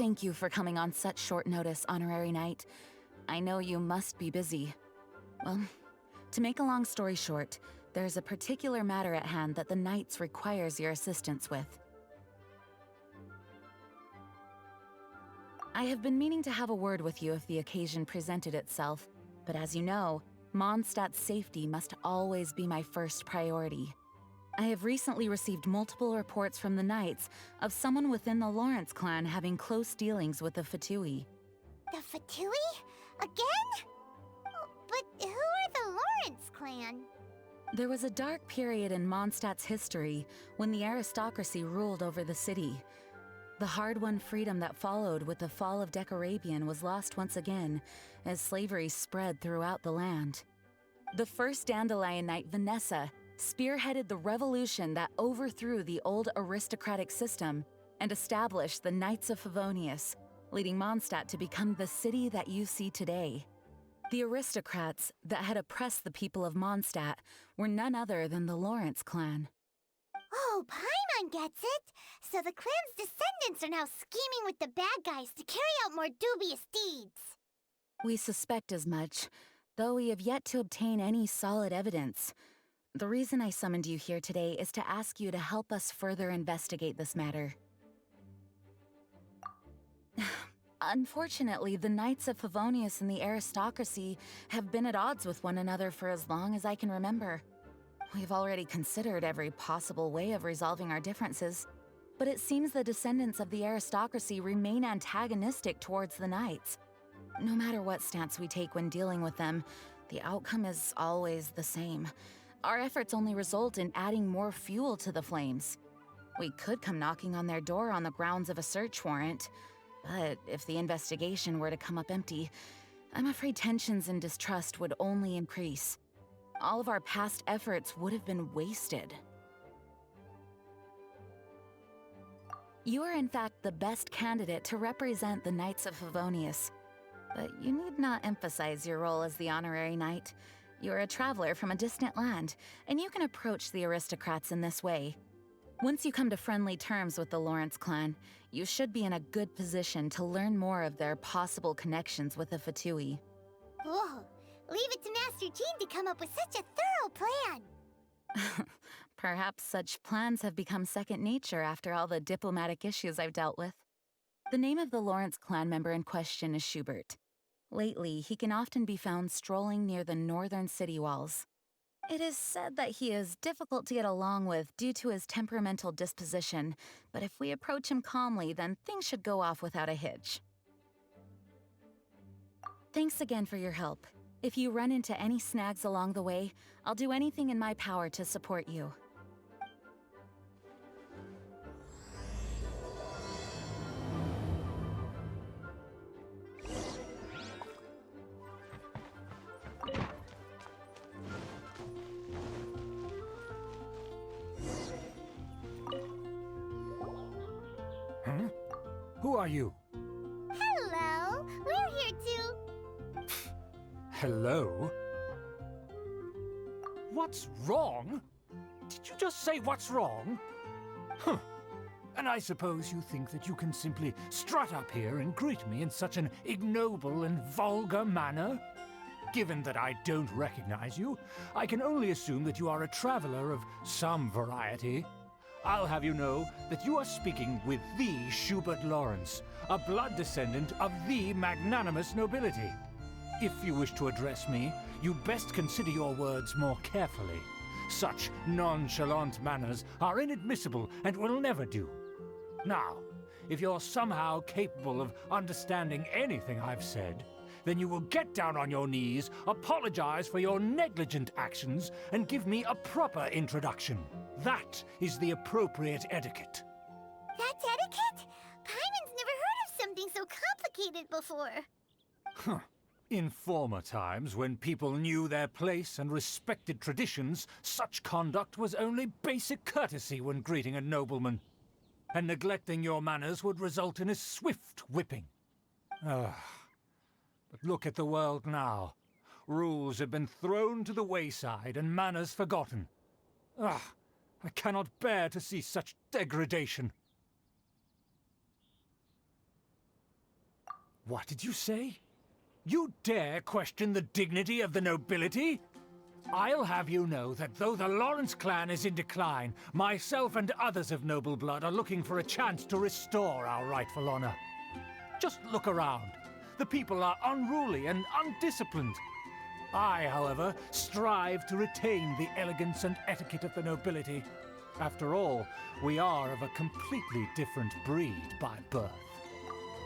Thank you for coming on such short notice, Honorary Knight. I know you must be busy. Well, to make a long story short, there's a particular matter at hand that the Knights requires your assistance with. I have been meaning to have a word with you if the occasion presented itself, but as you know, Mondstadt's safety must always be my first priority. I have recently received multiple reports from the Knights of someone within the Lawrence clan having close dealings with the Fatui. The Fatui? Again? Oh, but who are the Lawrence clan? There was a dark period in Mondstadt's history when the aristocracy ruled over the city. The hard-won freedom that followed with the fall of Decorabian was lost once again as slavery spread throughout the land. The first Dandelion Knight, Vanessa, spearheaded the revolution that overthrew the old aristocratic system and established the Knights of Favonius, leading Mondstadt to become the city that you see today. The aristocrats that had oppressed the people of Mondstadt were none other than the Lawrence clan. Oh, Paimon gets it! So the clan's descendants are now scheming with the bad guys to carry out more dubious deeds. We suspect as much, though we have yet to obtain any solid evidence. The reason I summoned you here today is to ask you to help us further investigate this matter. Unfortunately, the Knights of Favonius and the aristocracy have been at odds with one another for as long as I can remember. We've already considered every possible way of resolving our differences, but it seems the descendants of the aristocracy remain antagonistic towards the Knights. No matter what stance we take when dealing with them, the outcome is always the same. Our efforts only result in adding more fuel to the flames. We could come knocking on their door on the grounds of a search warrant, but if the investigation were to come up empty, I'm afraid tensions and distrust would only increase. All of our past efforts would have been wasted. You are in fact the best candidate to represent the Knights of Favonius, but you need not emphasize your role as the honorary knight. You're a traveler from a distant land, and you can approach the aristocrats in this way. Once you come to friendly terms with the Lawrence clan, you should be in a good position to learn more of their possible connections with the Fatui. Whoa, leave it to Master Jean to come up with such a thorough plan! Perhaps such plans have become second nature after all the diplomatic issues I've dealt with. The name of the Lawrence clan member in question is Schubert. Lately, he can often be found strolling near the northern city walls. It is said that he is difficult to get along with due to his temperamental disposition, but if we approach him calmly, then things should go off without a hitch. Thanks again for your help. If you run into any snags along the way, I'll do anything in my power to support you. Huh? Who are you? Hello, we're here to... Hello? What's wrong? Did you just say what's wrong? Huh. And I suppose you think that you can simply strut up here and greet me in such an ignoble and vulgar manner? Given that I don't recognize you, I can only assume that you are a traveler of some variety. I'll have you know that you are speaking with the Schubert Lawrence, a blood descendant of the magnanimous nobility. If you wish to address me, you best consider your words more carefully. Such nonchalant manners are inadmissible and will never do. Now, if you're somehow capable of understanding anything I've said, then you will get down on your knees, apologize for your negligent actions, and give me a proper introduction. That is the appropriate etiquette. That's etiquette? Paimon's never heard of something so complicated before. Huh. In former times, when people knew their place and respected traditions, such conduct was only basic courtesy when greeting a nobleman. And neglecting your manners would result in a swift whipping. But look at the world now. Rules have been thrown to the wayside and manners forgotten. I cannot bear to see such degradation. What did you say? You dare question the dignity of the nobility? I'll have you know that though the Lawrence clan is in decline, myself and others of noble blood are looking for a chance to restore our rightful honor. Just look around. The people are unruly and undisciplined. I, however, strive to retain the elegance and etiquette of the nobility. After all, we are of a completely different breed by birth.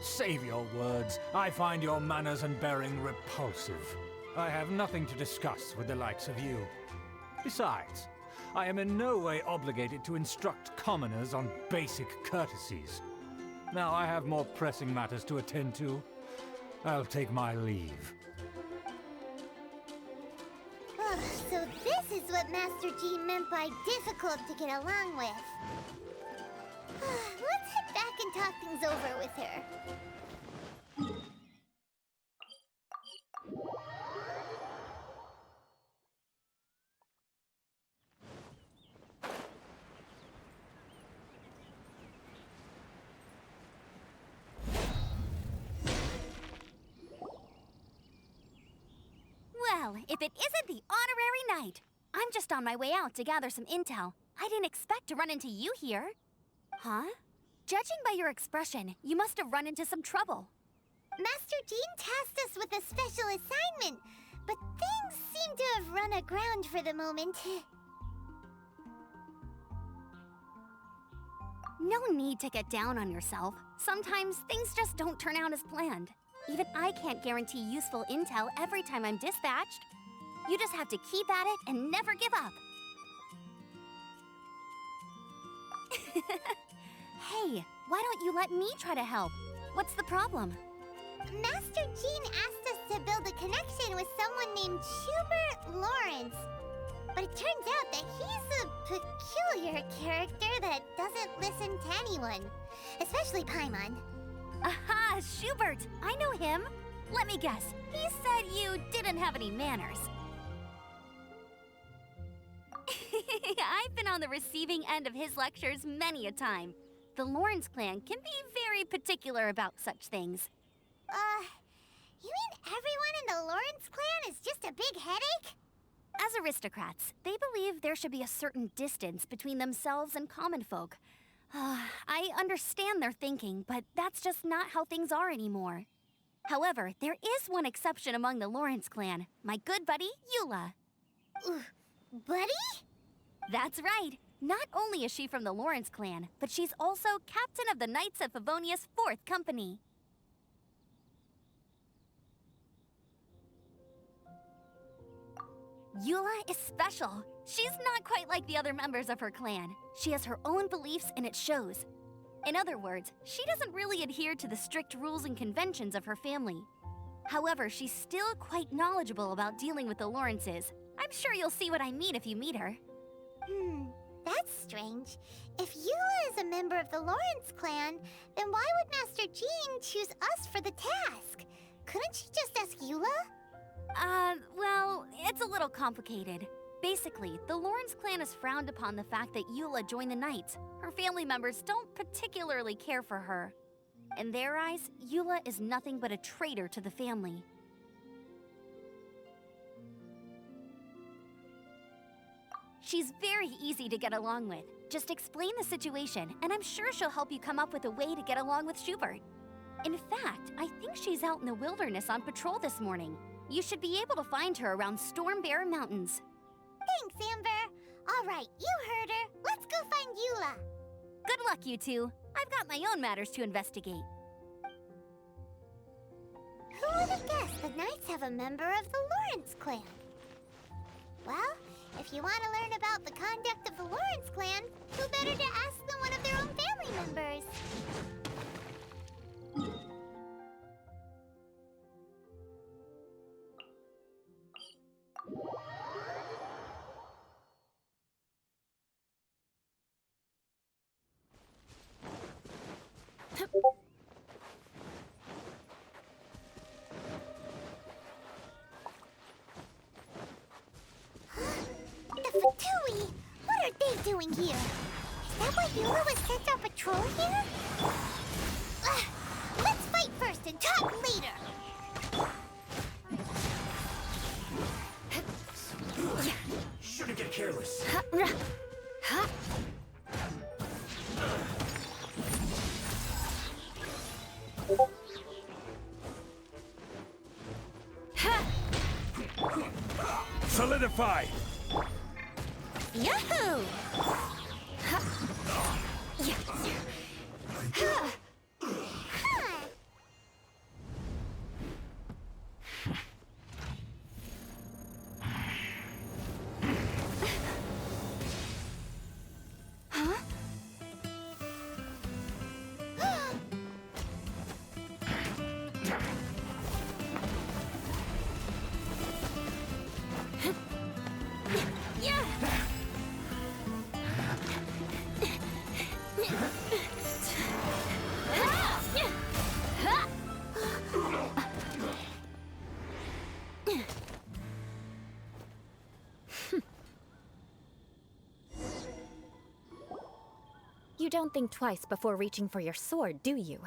Save your words. I find your manners and bearing repulsive. I have nothing to discuss with the likes of you. Besides, I am in no way obligated to instruct commoners on basic courtesies. Now I have more pressing matters to attend to. I'll take my leave. So this is what Master G meant by difficult to get along with. Let's head back and talk things over with her. Well, if it isn't the honorary knight. I'm just on my way out to gather some intel. I didn't expect to run into you here. Huh? Judging by your expression, you must have run into some trouble. Master Jean tasked us with a special assignment, but things seem to have run aground for the moment. No need to get down on yourself. Sometimes things just don't turn out as planned. Even I can't guarantee useful intel every time I'm dispatched. You just have to keep at it and never give up. Hey, why don't you let me try to help? What's the problem? Master Jean asked us to build a connection with someone named Schubert Lawrence. But it turns out that he's a peculiar character that doesn't listen to anyone, especially Paimon. Aha, Schubert! I know him. Let me guess, he said you didn't have any manners. I've been on the receiving end of his lectures many a time. The Lawrence clan can be very particular about such things. You mean everyone in the Lawrence clan is just a big headache? As aristocrats, they believe there should be a certain distance between themselves and common folk. I understand their thinking, but that's just not how things are anymore. However, there is one exception among the Lawrence clan, my good buddy, Eula. Buddy? That's right. Not only is she from the Lawrence clan, but she's also captain of the Knights of Favonia's 4th Company. Eula is special. She's not quite like the other members of her clan. She has her own beliefs and it shows. In other words, she doesn't really adhere to the strict rules and conventions of her family. However, she's still quite knowledgeable about dealing with the Lawrences. I'm sure you'll see what I mean if you meet her. That's strange. If Eula is a member of the Lawrence clan, then why would Master Jean choose us for the task? Couldn't she just ask Eula? Well, it's a little complicated. Basically, the Lawrence clan has frowned upon the fact that Eula joined the Knights. Her family members don't particularly care for her. In their eyes, Eula is nothing but a traitor to the family. She's very easy to get along with. Just explain the situation, and I'm sure she'll help you come up with a way to get along with Schubert. In fact, I think she's out in the wilderness on patrol this morning. You should be able to find her around Storm Bear Mountains. Thanks, Amber. All right, you heard her. Let's go find Eula. Good luck, you two. I've got my own matters to investigate. Who would have guessed the Knights have a member of the Lawrence clan? Well, if you want to learn about the conduct of the Lawrence clan, who better to ask than one of their own family members? The Fatui! What are they doing here? Is that why Eula was sent on patrol here? Let's fight first and talk later! Solidify! Yahoo! Ha. Yeah. Ha. Huh? Yeah. You don't think twice before reaching for your sword, do you?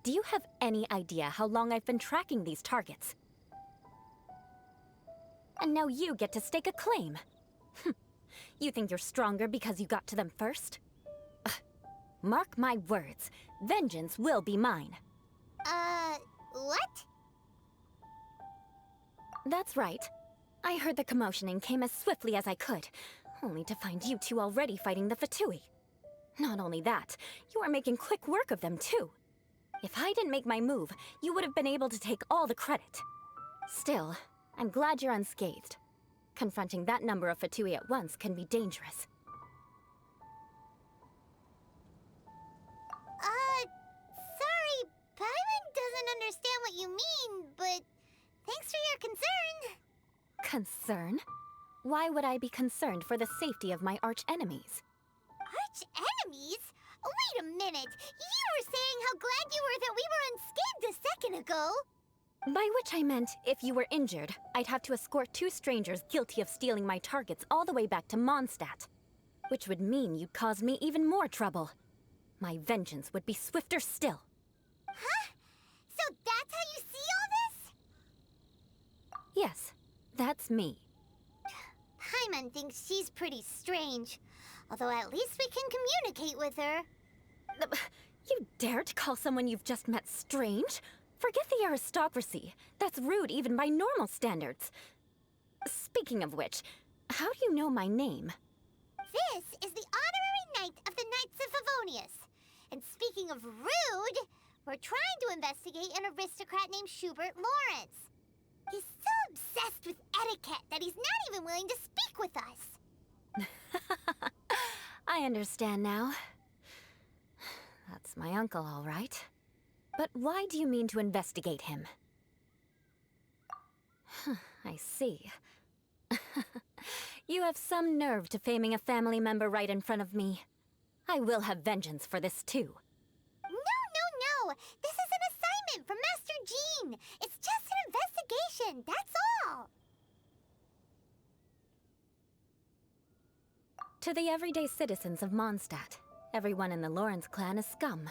Do you have any idea how long I've been tracking these targets? And now you get to stake a claim. You think you're stronger because you got to them first? Mark my words, vengeance will be mine. What? That's right. I heard the commotion and came as swiftly as I could, only to find you two already fighting the Fatui. Not only that, you are making quick work of them too. If I didn't make my move, you would have been able to take all the credit. Still, I'm glad you're unscathed. Confronting that number of Fatui at once can be dangerous. Sorry, Paimon doesn't understand what you mean, but thanks for your concern. Concern? Why would I be concerned for the safety of my arch-enemies? Arch-enemies? Wait a minute! You were saying how glad you were that we were unscathed a second ago! By which I meant, if you were injured, I'd have to escort two strangers guilty of stealing my targets all the way back to Mondstadt. Which would mean you'd cause me even more trouble. My vengeance would be swifter still. Huh? So that's how you see all this? Yes, that's me. Paimon thinks she's pretty strange. Although at least we can communicate with her. You dare to call someone you've just met strange? Forget the aristocracy. That's rude even by normal standards. Speaking of which, how do you know my name? This is the honorary knight of the Knights of Favonius. And speaking of rude, we're trying to investigate an aristocrat named Schubert Lawrence. He's so obsessed with etiquette that he's not even willing to speak with us. I understand now. That's my uncle, all right. But why do you mean to investigate him? I see. You have some nerve to faming a family member right in front of me. I will have vengeance for this too. No! This is an assignment from Master Jean! It's just an investigation, that's all! To the everyday citizens of Mondstadt, everyone in the Lawrence clan is scum.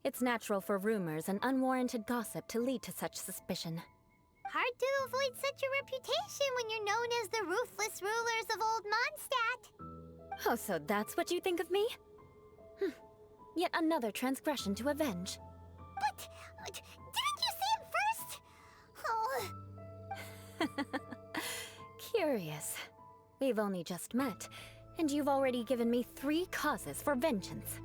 It's natural for rumors and unwarranted gossip to lead to such suspicion. Hard to avoid such a reputation when you're known as the ruthless rulers of old Mondstadt. Oh, so that's what you think of me? Yet another transgression to avenge. But didn't you say it first? Oh. Curious. We've only just met, and you've already given me 3 causes for vengeance.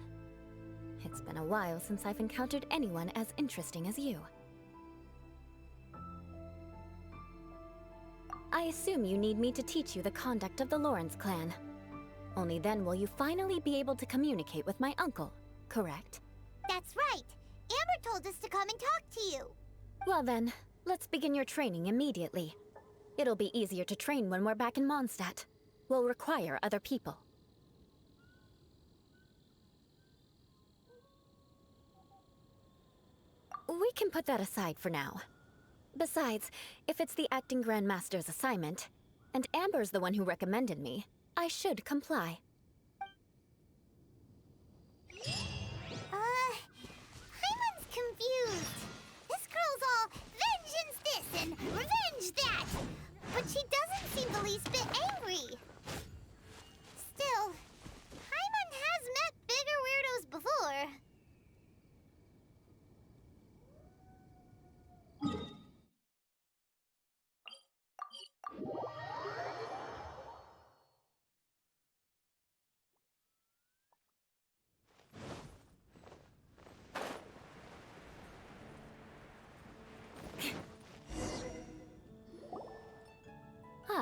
It's been a while since I've encountered anyone as interesting as you. I assume you need me to teach you the conduct of the Lawrence clan. Only then will you finally be able to communicate with my uncle, correct? That's right. Amber told us to come and talk to you. Well then, let's begin your training immediately. It'll be easier to train when we're back in Mondstadt. We'll require other people. We can put that aside for now. Besides, if it's the acting Grandmaster's assignment, and Amber's the one who recommended me, I should comply. Paimon's confused. This girl's all vengeance this and revenge that. But she doesn't seem the least bit angry. Still, Paimon has met bigger weirdos before.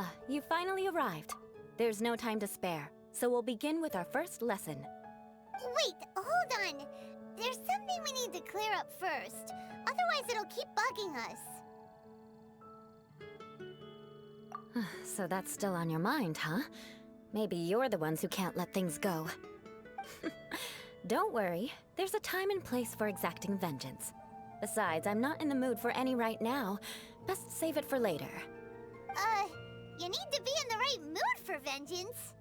Ah, you finally arrived. There's no time to spare, so we'll begin with our first lesson. Wait, hold on. There's something we need to clear up first. Otherwise, it'll keep bugging us. So that's still on your mind, huh? Maybe you're the ones who can't let things go. Don't worry, there's a time and place for exacting vengeance. Besides, I'm not in the mood for any right now. Best save it for later. You need to be in the right mood for vengeance.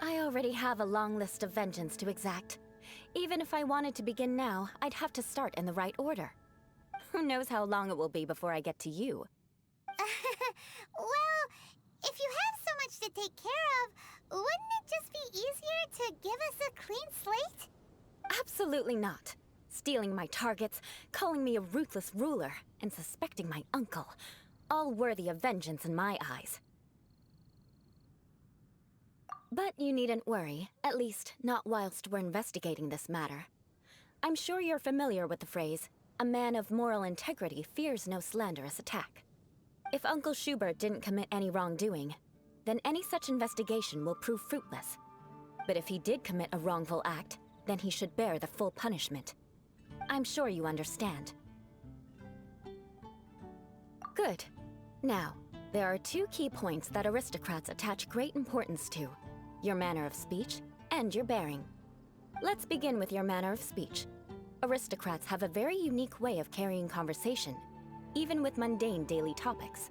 I already have a long list of vengeance to exact. Even if I wanted to begin now, I'd have to start in the right order. Who knows how long it will be before I get to you? Well, if you have so much to take care of, wouldn't it just be easier to give us a clean slate? Absolutely not. Stealing my targets, calling me a ruthless ruler, and suspecting my uncle. All worthy of vengeance in my eyes. But you needn't worry, at least not whilst we're investigating this matter. I'm sure you're familiar with the phrase, "A man of moral integrity fears no slanderous attack." If Uncle Schubert didn't commit any wrongdoing, then any such investigation will prove fruitless. But if he did commit a wrongful act, then he should bear the full punishment. I'm sure you understand. Good. Now, there are two key points that aristocrats attach great importance to: your manner of speech and your bearing. Let's begin with your manner of speech. Aristocrats have a very unique way of carrying conversation, even with mundane daily topics.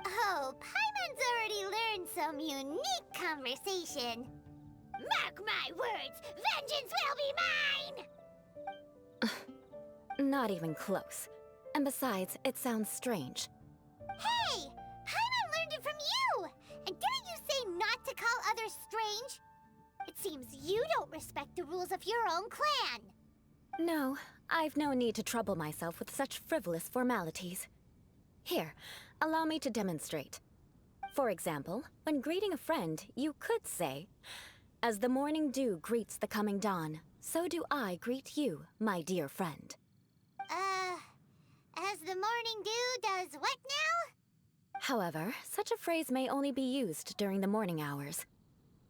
Oh, Paimon's already learned some unique conversation. Mark my words, vengeance will be mine! Not even close. And besides, it sounds strange. Hey! Paimon learned it from you! And didn't you say not to call others strange? It seems you don't respect the rules of your own clan. No, I've no need to trouble myself with such frivolous formalities. Here, allow me to demonstrate. For example, when greeting a friend, you could say, "As the morning dew greets the coming dawn, so do I greet you, my dear friend." As the morning dew does what now? However, such a phrase may only be used during the morning hours.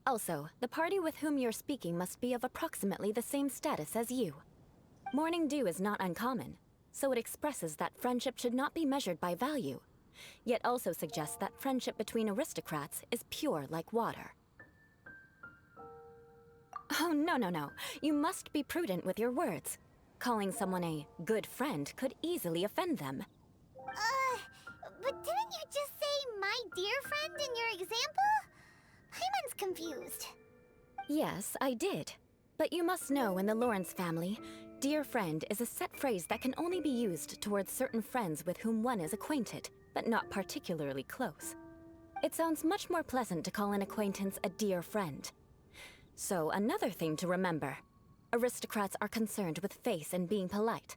Also, the party with whom you're speaking must be of approximately the same status as you. Morning dew is not uncommon, so it expresses that friendship should not be measured by value, yet also suggests that friendship between aristocrats is pure like water. Oh, no. You must be prudent with your words. Calling someone a good friend could easily offend them. But didn't you just say "my dear friend" in your example? Paimon's confused. Yes, I did. But you must know in the Lawrence family, dear friend is a set phrase that can only be used towards certain friends with whom one is acquainted, but not particularly close. It sounds much more pleasant to call an acquaintance a dear friend. So, another thing to remember. Aristocrats are concerned with face and being polite.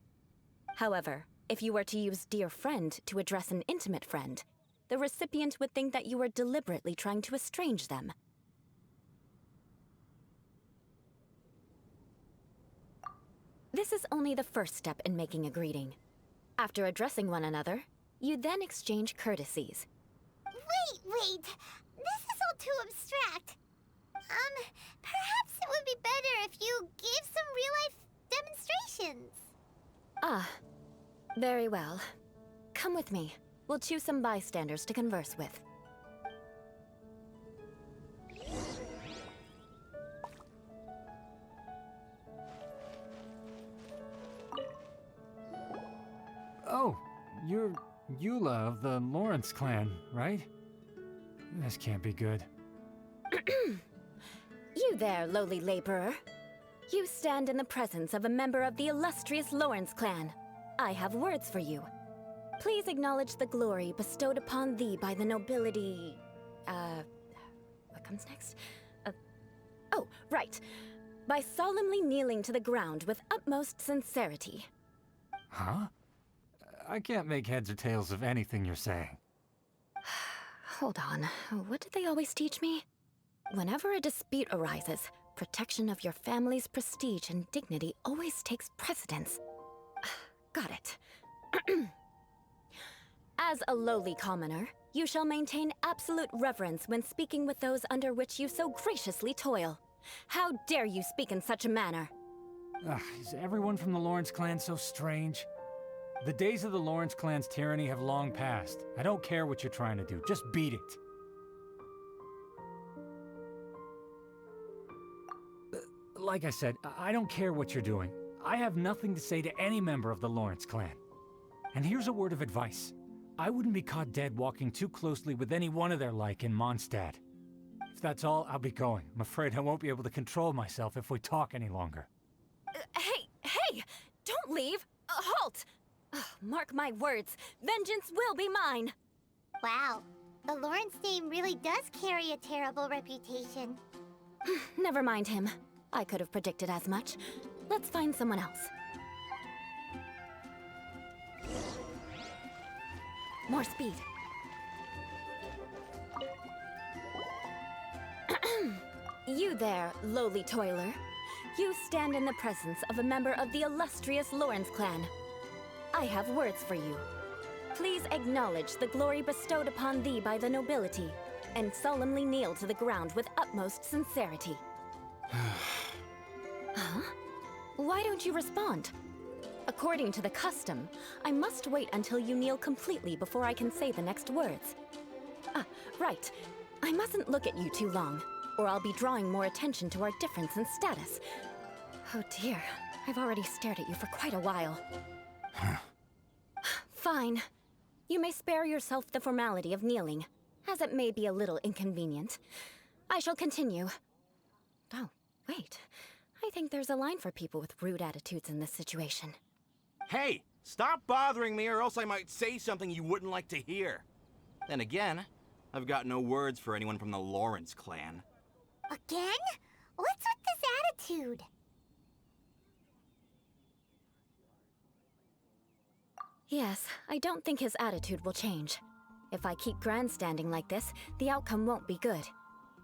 However, if you were to use dear friend to address an intimate friend, the recipient would think that you were deliberately trying to estrange them. This is only the first step in making a greeting. After addressing one another, you then exchange courtesies. Wait. This is all too abstract. Perhaps it would be better if you gave some real-life demonstrations. Ah, very well. Come with me. We'll choose some bystanders to converse with. Oh, you're Eula of the Lawrence clan, right? This can't be good. You there, lowly laborer. You stand in the presence of a member of the illustrious Lawrence clan. I have words for you. Please acknowledge the glory bestowed upon thee by the nobility... What comes next? Oh, right. By solemnly kneeling to the ground with utmost sincerity. Huh? I can't make heads or tails of anything you're saying. Hold on. What did they always teach me? Whenever a dispute arises, protection of your family's prestige and dignity always takes precedence. Got it. As a lowly commoner, You shall maintain absolute reverence when speaking with those under which you so graciously toil. How dare you speak in such a manner? Ugh, is everyone from the Lawrence clan so strange? The days of the Lawrence clan's tyranny have long passed. I don't care what you're trying to do, just beat it. Like I said, I don't care what you're doing. I have nothing to say to any member of the Lawrence clan. And here's a word of advice. I wouldn't be caught dead walking too closely with any one of their like in Mondstadt. If that's all, I'll be going. I'm afraid I won't be able to control myself if we talk any longer. Hey! Don't leave! Halt! Mark my words, vengeance will be mine! Wow, the Lawrence name really does carry a terrible reputation. Never mind him. I could have predicted as much. Let's find someone else. More speed. You there, lowly toiler. You stand in the presence of a member of the illustrious Lawrence clan. I have words for you. Please acknowledge the glory bestowed upon thee by the nobility, and solemnly kneel to the ground with utmost sincerity. Huh? Why don't you respond? According to the custom, I must wait until you kneel completely before I can say the next words. Right. I mustn't look at you too long, or I'll be drawing more attention to our difference in status. Oh dear, I've already stared at you for quite a while. Fine. You may spare yourself the formality of kneeling, as it may be a little inconvenient. I shall continue. Oh, wait. I think there's a line for people with rude attitudes in this situation. Hey, stop bothering me or else I might say something you wouldn't like to hear. Then again, I've got no words for anyone from the Lawrence clan. Again? What's with this attitude? Yes, I don't think his attitude will change. If I keep grandstanding like this, the outcome won't be good.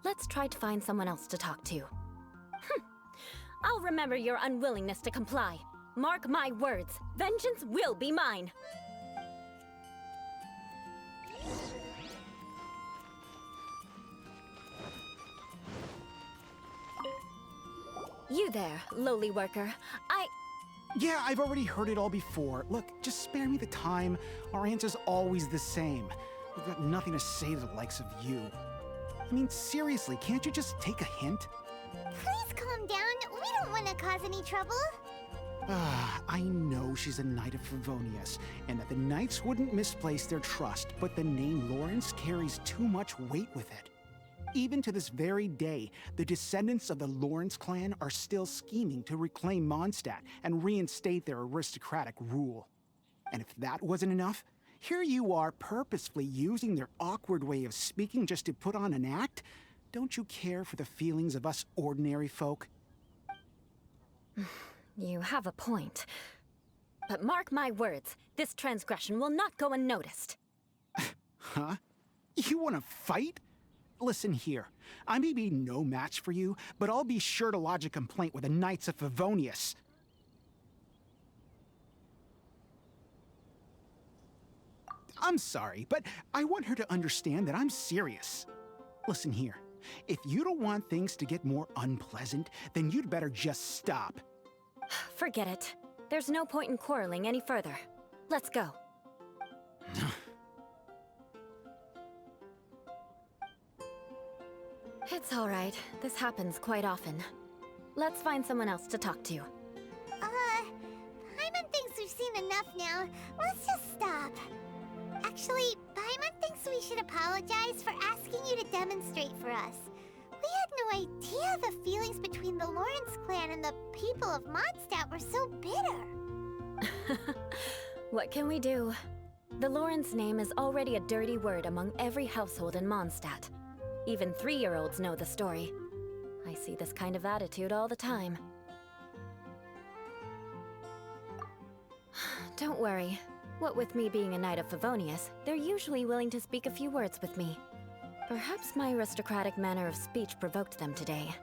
Let's try to find someone else to talk to. I'll remember your unwillingness to comply. Mark my words, vengeance will be mine. You there, lowly worker. Yeah, I've already heard it all before. Look, just spare me the time. Our answer's always the same. We've got nothing to say to the likes of you. I mean, seriously, can't you just take a hint? Please calm down. We don't want to cause any trouble. I know she's a Knight of Favonius, and that the Knights wouldn't misplace their trust, but the name Lawrence carries too much weight with it. Even to this very day, the descendants of the Lawrence clan are still scheming to reclaim Mondstadt and reinstate their aristocratic rule. And if that wasn't enough, here you are purposefully using their awkward way of speaking just to put on an act? Don't you care for the feelings of us ordinary folk? You have a point. But mark my words, this transgression will not go unnoticed. Huh? You want to fight? Listen here, I may be no match for you, but I'll be sure to lodge a complaint with the Knights of Favonius. I'm sorry, but I want her to understand that I'm serious. Listen here, if you don't want things to get more unpleasant, then you'd better just stop. Forget it. There's no point in quarreling any further. Let's go. It's all right. This happens quite often. Let's find someone else to talk to. Paimon thinks we've seen enough now. Let's just stop. Actually, Paimon thinks we should apologize for asking you to demonstrate for us. We had no idea the feelings between the Lawrence clan and the people of Mondstadt were so bitter. What can we do? The Lawrence name is already a dirty word among every household in Mondstadt. Even 3-year-olds know the story. I see this kind of attitude all the time. Don't worry. What with me being a Knight of Favonius, they're usually willing to speak a few words with me. Perhaps my aristocratic manner of speech provoked them today.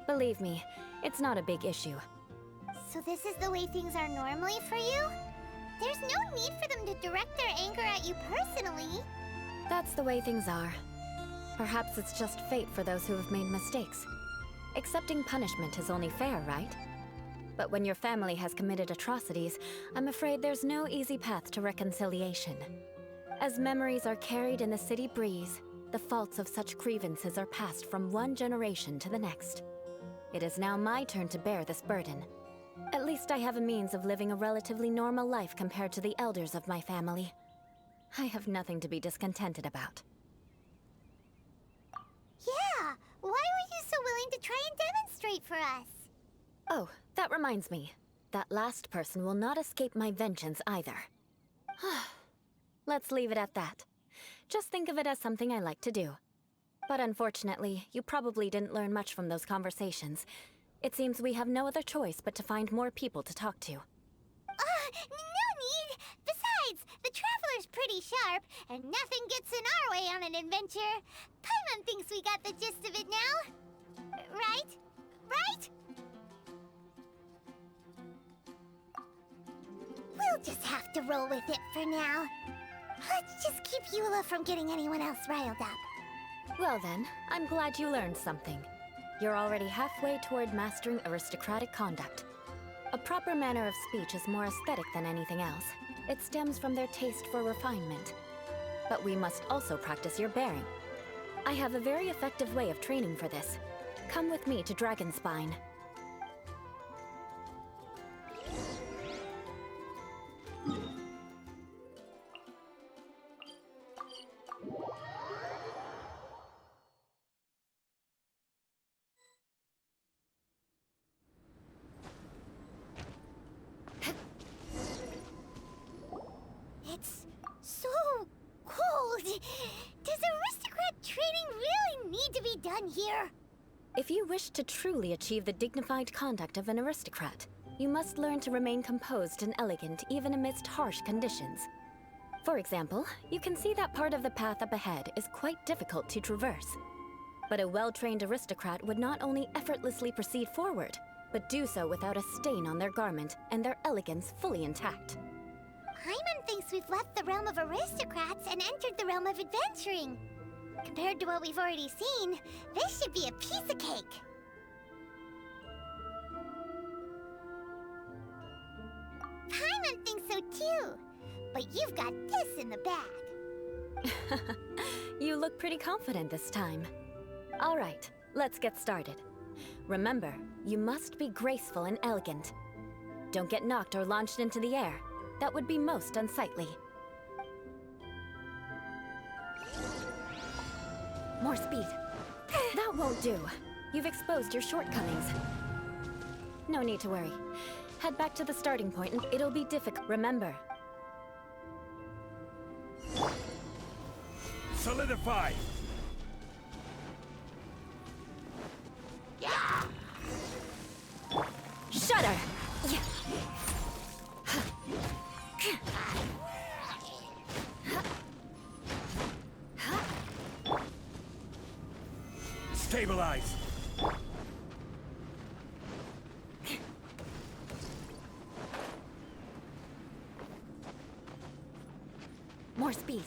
Believe me, it's not a big issue. So this is the way things are normally for you? There's no need for them to direct their anger at you personally. That's the way things are. Perhaps it's just fate for those who have made mistakes. Accepting punishment is only fair, right? But when your family has committed atrocities, I'm afraid there's no easy path to reconciliation. As memories are carried in the city breeze, the faults of such grievances are passed from one generation to the next. It is now my turn to bear this burden. At least I have a means of living a relatively normal life compared to the elders of my family. I have nothing to be discontented about. Yeah, why were you so willing to try and demonstrate for us? Oh, that reminds me. That last person will not escape my vengeance either. Let's leave it at that. Just think of it as something I like to do. But unfortunately, you probably didn't learn much from those conversations. It seems we have no other choice but to find more people to talk to. No need! Besides, the Traveler's pretty sharp, and nothing gets in our way on an adventure. Paimon thinks we got the gist of it now. Right? Right? We'll just have to roll with it for now. Let's just keep Eula from getting anyone else riled up. Well then, I'm glad you learned something. You're already halfway toward mastering aristocratic conduct. A proper manner of speech is more aesthetic than anything else. It stems from their taste for refinement. But we must also practice your bearing. I have a very effective way of training for this. Come with me to Dragonspine. It's so cold. Does aristocrat training really need to be done here? If you wish to truly achieve the dignified conduct of an aristocrat, you must learn to remain composed and elegant even amidst harsh conditions. For example, you can see that part of the path up ahead is quite difficult to traverse. But a well-trained aristocrat would not only effortlessly proceed forward, but do so without a stain on their garment and their elegance fully intact. Paimon thinks we've left the realm of aristocrats and entered the realm of adventuring. Compared to what we've already seen, this should be a piece of cake. Paimon thinks so too, but you've got this in the bag. You look pretty confident this time. All right, let's get started. Remember, you must be graceful and elegant. Don't get knocked or launched into the air. That would be most unsightly. More speed. That won't do. You've exposed your shortcomings. No need to worry. Head back to the starting point and it'll be difficult. Remember. Solidify! Shudder! Stabilize! More speed.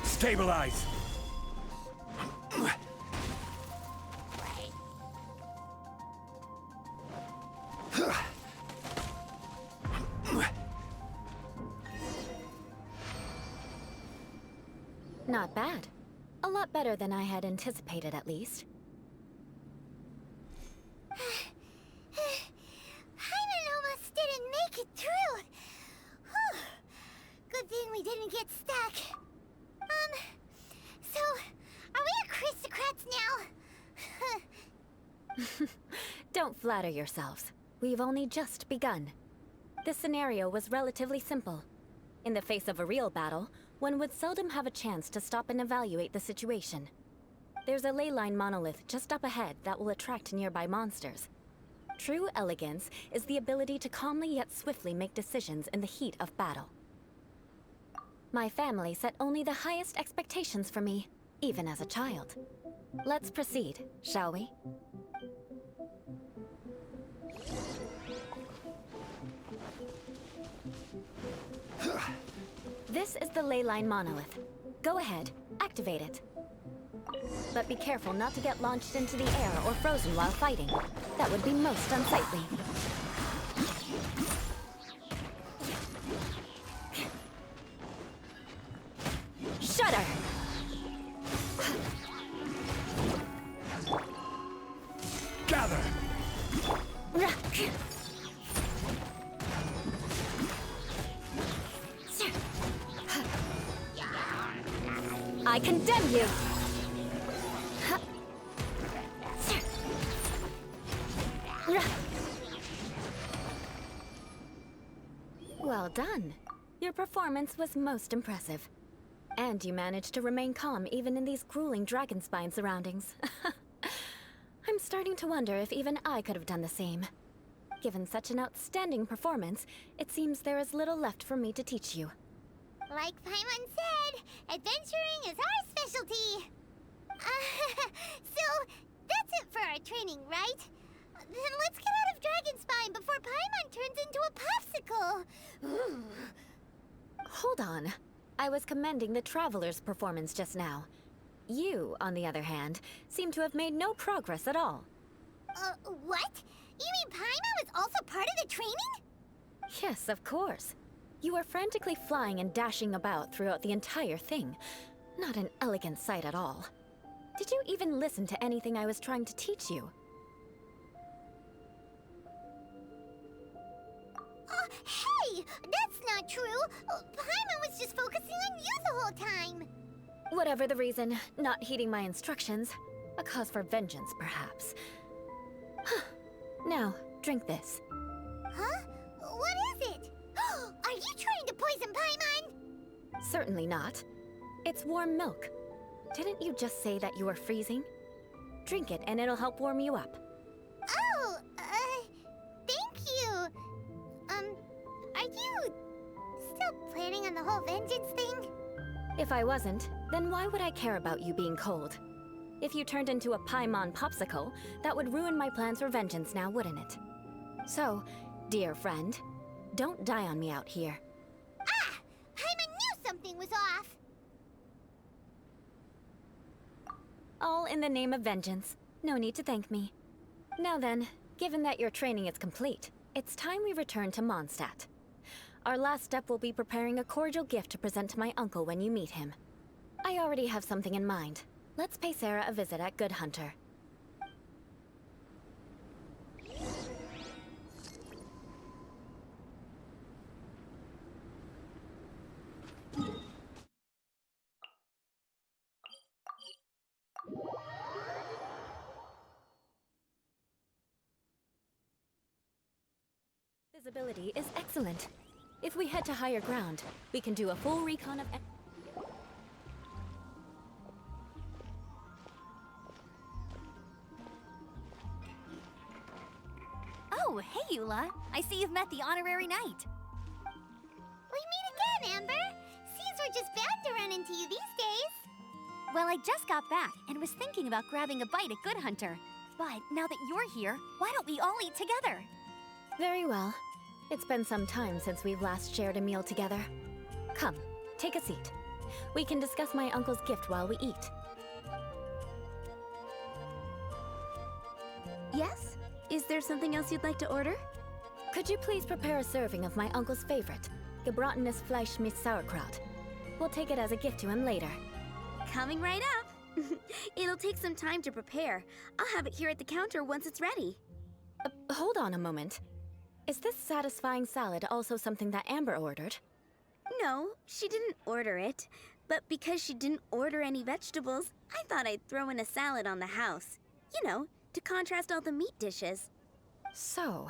Stabilize! Not bad. A lot better than I had anticipated, at least. Paimon almost didn't make it through. Whew. Good thing we didn't get stuck. So, are we aristocrats now? Don't flatter yourselves. We've only just begun. This scenario was relatively simple. In the face of a real battle, one would seldom have a chance to stop and evaluate the situation. There's a ley line monolith just up ahead that will attract nearby monsters. True elegance is the ability to calmly yet swiftly make decisions in the heat of battle. My family set only the highest expectations for me, even as a child. Let's proceed, shall we? This is the ley line monolith. Go ahead, activate it. But be careful not to get launched into the air or frozen while fighting. That would be most unsightly. Shudder! Gather! I condemn you! Well done. Your performance was most impressive. And you managed to remain calm even in these grueling dragonspine surroundings. I'm starting to wonder if even I could have done the same. Given such an outstanding performance, it seems there is little left for me to teach you. Like Paimon said, adventuring is our specialty. So, that's it for our training, right? Then let's get out of Dragonspine before Paimon turns into a popsicle. Hold on. I was commending the Traveler's performance just now. You, on the other hand, seem to have made no progress at all. What? You mean Paimon was also part of the training? Yes, of course. You were frantically flying and dashing about throughout the entire thing. Not an elegant sight at all. Did you even listen to anything I was trying to teach you? Hey! That's not true! Paimon was just focusing on you the whole time! Whatever the reason, not heeding my instructions. A cause for vengeance, perhaps. Now, drink this. Huh? What is it? Are you trying to poison Paimon? Certainly not. It's warm milk. Didn't you just say that you were freezing? Drink it and it'll help warm you up. Oh, thank you. Are you still planning on the whole vengeance thing? If I wasn't, then why would I care about you being cold? If you turned into a Paimon popsicle, that would ruin my plans for vengeance now, wouldn't it? So, dear friend, don't die on me out here. Ah! Paimon knew something was off! All in the name of vengeance. No need to thank me. Now then, given that your training is complete, it's time we return to Mondstadt. Our last step will be preparing a cordial gift to present to my uncle when you meet him. I already have something in mind. Let's pay Sarah a visit at Good Hunter. Visibility is excellent. If we head to higher ground, we can do a full recon of... Oh, hey, Eula. I see you've met the honorary knight. We meet again, Amber! Seems we're just bound to run into you these days. Well, I just got back and was thinking about grabbing a bite at Good Hunter. But now that you're here, why don't we all eat together? Very well. It's been some time since we've last shared a meal together. Come, take a seat. We can discuss my uncle's gift while we eat. Yes? Is there something else you'd like to order? Could you please prepare a serving of my uncle's favorite, gebratenes Fleisch mit Sauerkraut? We'll take it as a gift to him later. Coming right up! It'll take some time to prepare. I'll have it here at the counter once it's ready. Hold on a moment. Is this satisfying salad also something that Amber ordered? No, she didn't order it. But because she didn't order any vegetables, I thought I'd throw in a salad on the house. You know, to contrast all the meat dishes. So,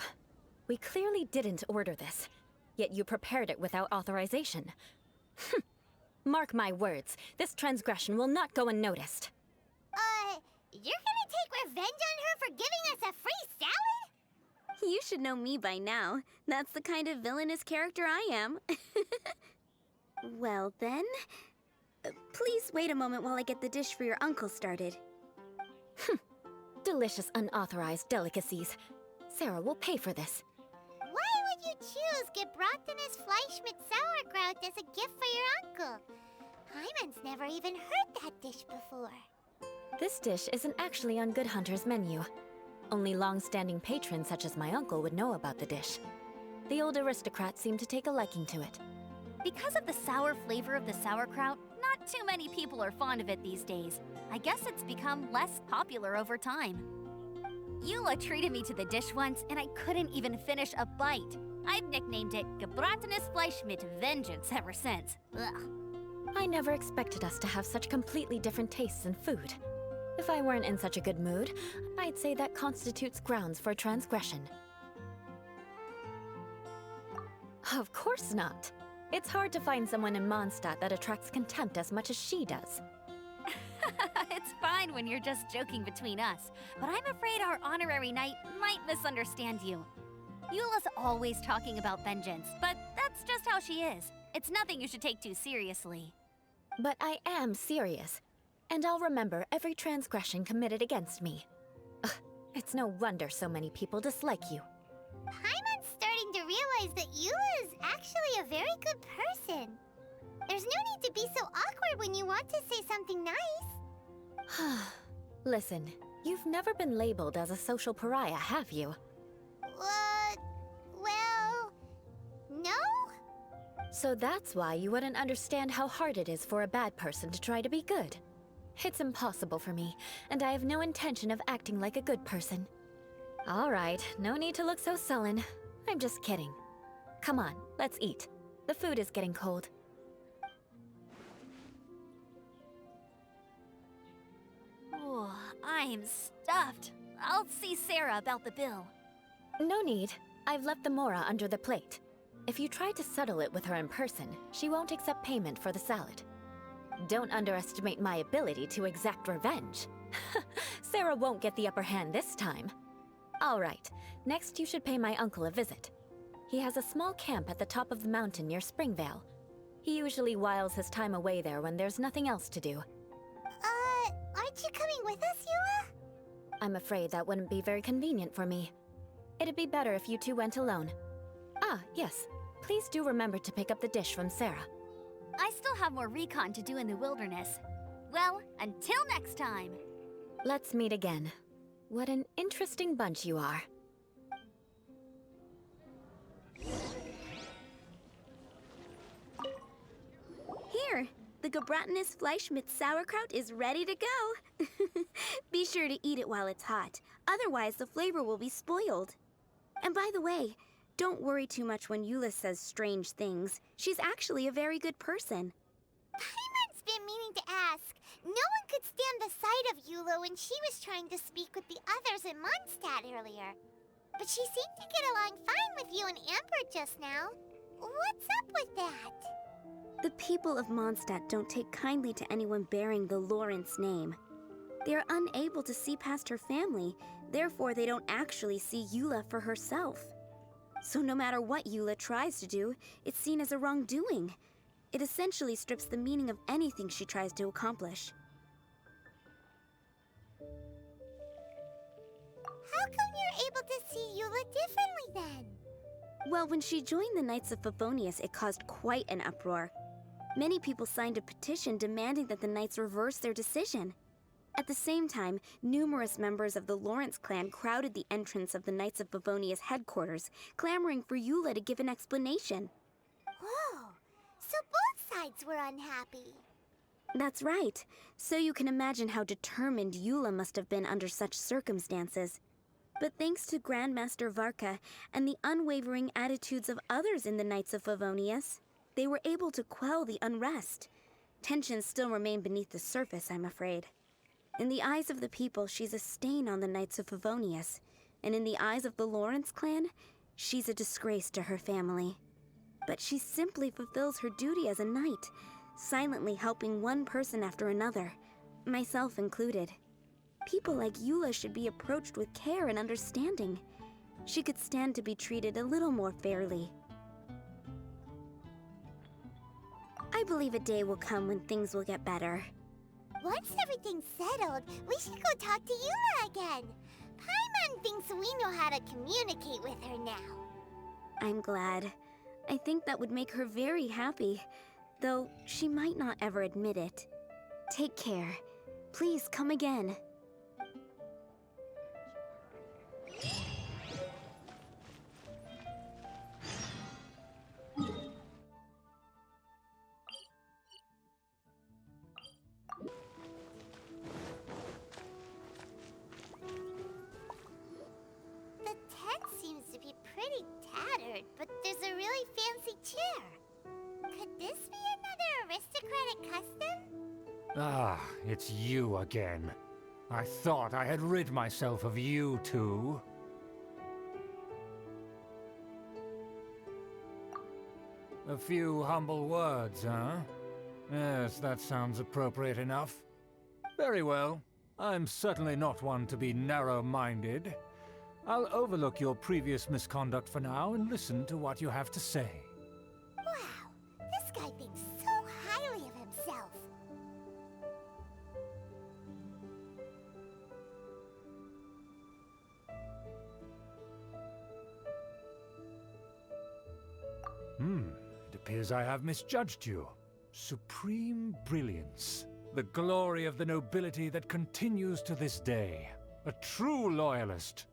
we clearly didn't order this, yet you prepared it without authorization. Mark my words, this transgression will not go unnoticed. You're gonna take revenge on her for giving us a free salad? You should know me by now. That's the kind of villainous character I am. Well then, please wait a moment while I get the dish for your uncle started. Delicious unauthorized delicacies. Sarah will pay for this. Why would would you choose gebratenes Fleisch mit Sauerkraut as a gift for your uncle? Paimon's never even heard that dish before. This dish isn't actually on Good Hunter's menu. Only long-standing patrons such as my uncle would know about the dish. The old aristocrat seemed to take a liking to it. Because of the sour flavor of the sauerkraut, not too many people are fond of it these days. I guess it's become less popular over time. Eula treated me to the dish once, and I couldn't even finish a bite. I've nicknamed it gebratenes Fleisch mit Vengeance ever since. Ugh. I never expected us to have such completely different tastes in food. If I weren't in such a good mood, I'd say that constitutes grounds for transgression. Of course not. It's hard to find someone in Mondstadt that attracts contempt as much as she does. It's fine when you're just joking between us, but I'm afraid our honorary knight might misunderstand you. Eula's always talking about vengeance, but that's just how she is. It's nothing you should take too seriously. But I am serious, and I'll remember every transgression committed against me. Ugh, it's no wonder so many people dislike you. Paimon's starting to realize that Eula is actually a very good person. There's no need to be so awkward when you want to say something nice. Listen, you've never been labeled as a social pariah, have you? Well, no? So that's why you wouldn't understand how hard it is for a bad person to try to be good. It's impossible for me, and I have no intention of acting like a good person. All right, no need to look so sullen. I'm just kidding. Come on, let's eat. The food is getting cold. Oh, I'm stuffed. I'll see Sarah about the bill. No need. I've left the mora under the plate. If you try to settle it with her in person, she won't accept payment for the salad. Don't underestimate my ability to exact revenge. Sarah won't get the upper hand this time. All right, next you should pay my uncle a visit. He has a small camp at the top of the mountain near Springvale. He usually whiles his time away there when there's nothing else to do. Aren't you coming with us, Eula? I'm afraid that wouldn't be very convenient for me. It'd be better if you two went alone. Ah, yes. Please do remember to pick up the dish from Sarah. I still have more recon to do in the wilderness. Well, until next time. Let's meet again. What an interesting bunch you are. Here, the gebratenes Fleisch mit Sauerkraut is ready to go. Be sure to eat it while it's hot, otherwise the flavor will be spoiled. And by the way, don't worry too much when Eula says strange things. She's actually a very good person. Paimon's been meaning to ask. No one could stand the sight of Eula when she was trying to speak with the others in Mondstadt earlier. But she seemed to get along fine with you and Amber just now. What's up with that? The people of Mondstadt don't take kindly to anyone bearing the Lawrence name. They are unable to see past her family, therefore they don't actually see Eula for herself. So no matter what Eula tries to do, it's seen as a wrongdoing. It essentially strips the meaning of anything she tries to accomplish. How come you're able to see Eula differently then? Well, when she joined the Knights of Favonius, it caused quite an uproar. Many people signed a petition demanding that the Knights reverse their decision. At the same time, numerous members of the Lawrence clan crowded the entrance of the Knights of Favonius headquarters, clamoring for Eula to give an explanation. Whoa, so both sides were unhappy. That's right. So you can imagine how determined Eula must have been under such circumstances. But thanks to Grandmaster Varka and the unwavering attitudes of others in the Knights of Favonius, they were able to quell the unrest. Tensions still remain beneath the surface, I'm afraid. In the eyes of the people, she's a stain on the Knights of Favonius, and in the eyes of the Lawrence clan, she's a disgrace to her family. But she simply fulfills her duty as a knight, silently helping one person after another, myself included. People like Eula should be approached with care and understanding. She could stand to be treated a little more fairly. I believe a day will come when things will get better. Once everything's settled, we should go talk to Eula again. Paimon thinks we know how to communicate with her now. I'm glad. I think that would make her very happy, though she might not ever admit it. Take care. Please come again. The tent seems to be pretty tattered, but there's a really fancy chair. Could this be another aristocratic custom? Ah, it's you again. I thought I had rid myself of you two. A few humble words, huh? Yes, that sounds appropriate enough. Very well. I'm certainly not one to be narrow-minded. I'll overlook your previous misconduct for now and listen to what you have to say. Wow, this guy thinks so highly of himself. It appears I have misjudged you. Supreme brilliance. The glory of the nobility that continues to this day. A true loyalist.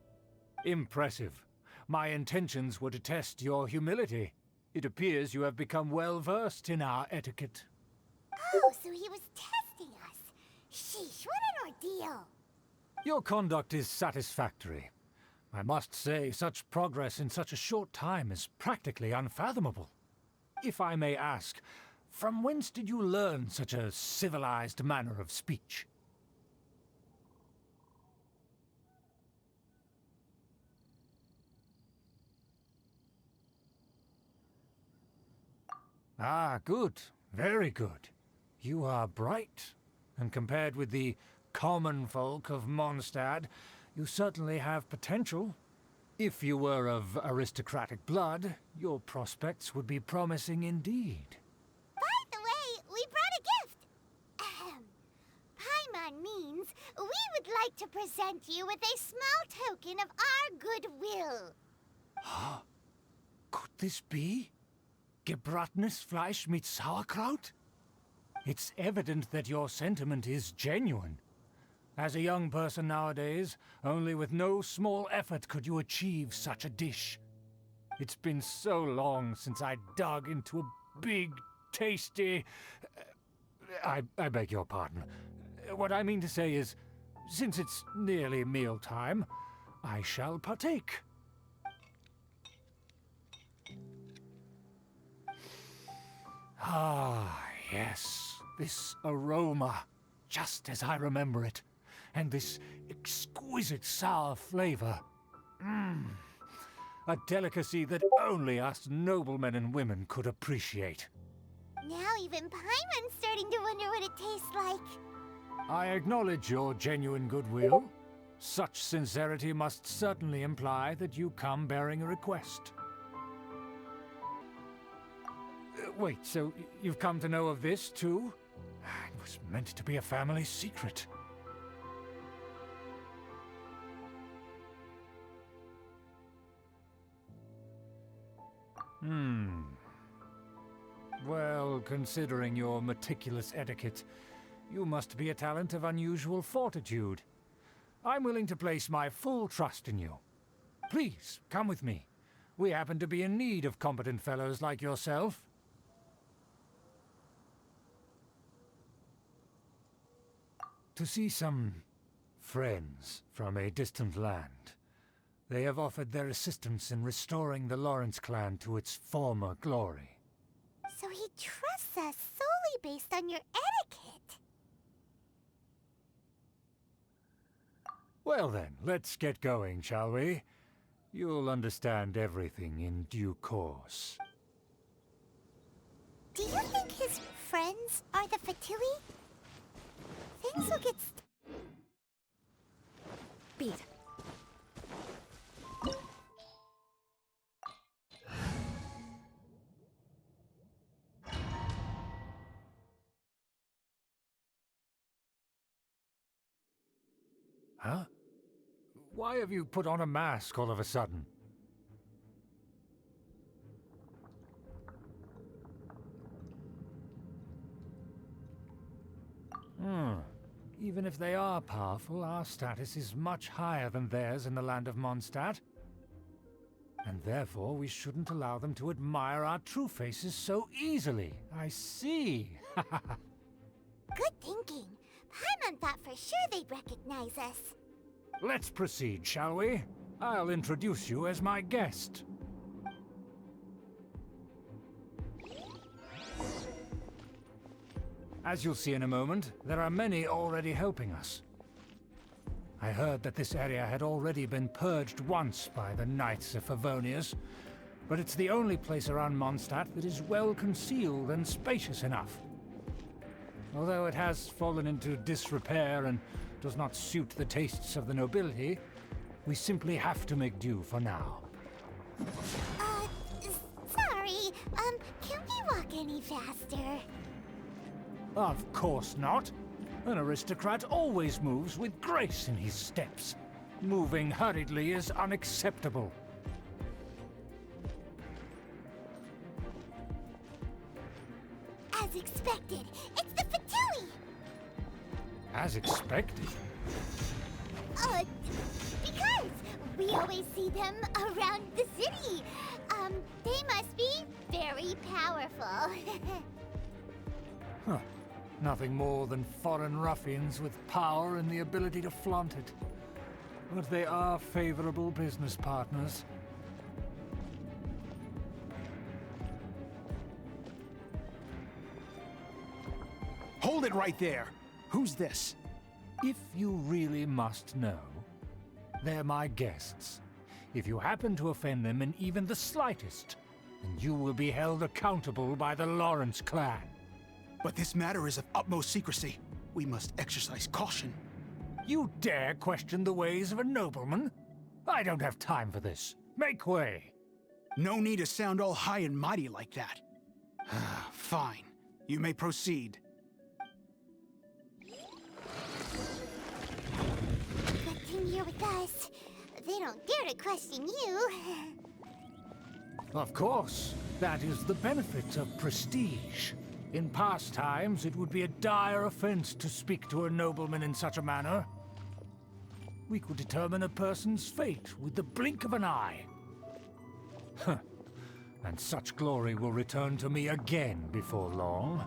Impressive. My intentions were to test your humility. It appears you have become well-versed in our etiquette. Oh, so he was testing us. Sheesh, what an ordeal. Your conduct is satisfactory. I must say, such progress in such a short time is practically unfathomable. If I may ask, from whence did you learn such a civilized manner of speech? Ah, good. Very good. You are bright, and compared with the common folk of Mondstadt, you certainly have potential. If you were of aristocratic blood, your prospects would be promising indeed. By the way, we brought a gift. Ahem. Paimon means we would like to present you with a small token of our goodwill. Huh? Could this be? Gebratenes Fleisch mit Sauerkraut? It's evident that your sentiment is genuine. As a young person nowadays, only with no small effort could you achieve such a dish. It's been so long since I dug into a big, tasty... I beg your pardon. What I mean to say is, since it's nearly mealtime, I shall partake. Ah, yes, this aroma, just as I remember it, and this exquisite sour flavor. A delicacy that only us noblemen and women could appreciate. Now even Paimon's starting to wonder what it tastes like. I acknowledge your genuine goodwill. Such sincerity must certainly imply that you come bearing a request. Wait, so you've come to know of this, too? It was meant to be a family secret. Well, considering your meticulous etiquette, you must be a talent of unusual fortitude. I'm willing to place my full trust in you. Please, come with me. We happen to be in need of competent fellows like yourself. To see some friends from a distant land. They have offered their assistance in restoring the Lawrence clan to its former glory. So he trusts us solely based on your etiquette. Well then, let's get going, shall we? You'll understand everything in due course. Do you think his friends are the Fatui? Things will get Beat. Huh? Why have you put on a mask all of a sudden? Even if they are powerful, our status is much higher than theirs in the land of Mondstadt. And therefore, we shouldn't allow them to admire our true faces so easily. I see. Good thinking. Paimon thought for sure they'd recognize us. Let's proceed, shall we? I'll introduce you as my guest. As you'll see in a moment, there are many already helping us. I heard that this area had already been purged once by the Knights of Favonius, but it's the only place around Mondstadt that is well concealed and spacious enough. Although it has fallen into disrepair and does not suit the tastes of the nobility, we simply have to make do for now. Sorry, can we walk any faster? Of course not. An aristocrat always moves with grace in his steps. Moving hurriedly is unacceptable. As expected, it's the Fatui! As expected. Because we always see them around the city. They must be very powerful. Huh. Nothing more than foreign ruffians with power and the ability to flaunt it. But they are favorable business partners. Hold it right there! Who's this? If you really must know, they're my guests. If you happen to offend them in even the slightest, then you will be held accountable by the Lawrence clan. But this matter is of utmost secrecy. We must exercise caution. You dare question the ways of a nobleman? I don't have time for this. Make way! No need to sound all high and mighty like that. Fine. You may proceed. Good thing you're with us. They don't dare to question you. Of course. That is the benefit of prestige. In past times, it would be a dire offense to speak to a nobleman in such a manner. We could determine a person's fate with the blink of an eye. Huh. And such glory will return to me again before long.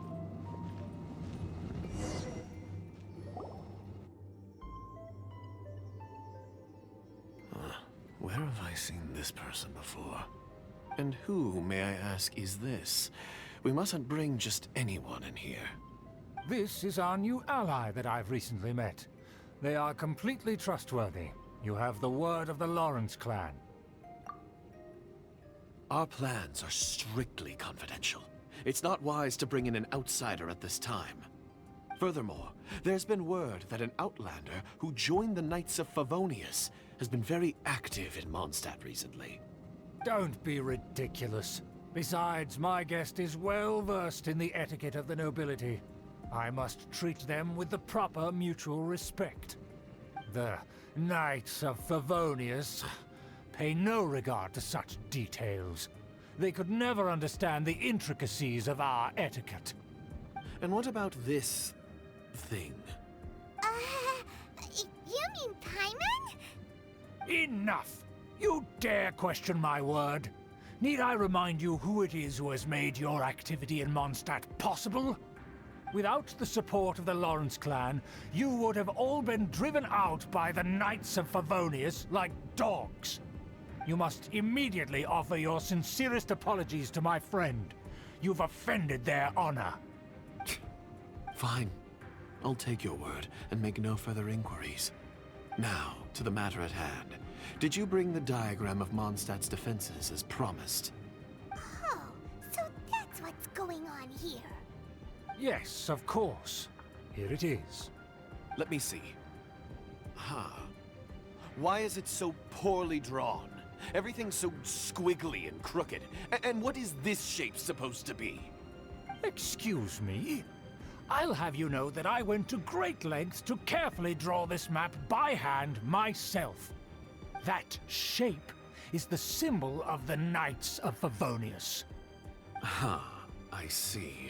Where have I seen this person before? And who, may I ask, is this? We mustn't bring just anyone in here. This is our new ally that I've recently met. They are completely trustworthy. You have the word of the Lawrence clan. Our plans are strictly confidential. It's not wise to bring in an outsider at this time. Furthermore, there's been word that an outlander who joined the Knights of Favonius has been very active in Mondstadt recently. Don't be ridiculous. Besides, my guest is well versed in the etiquette of the nobility. I must treat them with the proper mutual respect. The Knights of Favonius pay no regard to such details. They could never understand the intricacies of our etiquette. And what about this thing? You mean Paimon? Enough! You dare question my word? Need I remind you who it is who has made your activity in Mondstadt possible? Without the support of the Lawrence clan, you would have all been driven out by the Knights of Favonius like dogs. You must immediately offer your sincerest apologies to my friend. You've offended their honor. Fine. I'll take your word and make no further inquiries. Now, to the matter at hand. Did you bring the diagram of Mondstadt's defenses as promised? Oh, so that's what's going on here. Yes, of course. Here it is. Let me see. Why is it so poorly drawn? Everything's so squiggly and crooked. And what is this shape supposed to be? Excuse me? I'll have you know that I went to great lengths to carefully draw this map by hand myself. That shape is the symbol of the Knights of Favonius. I see.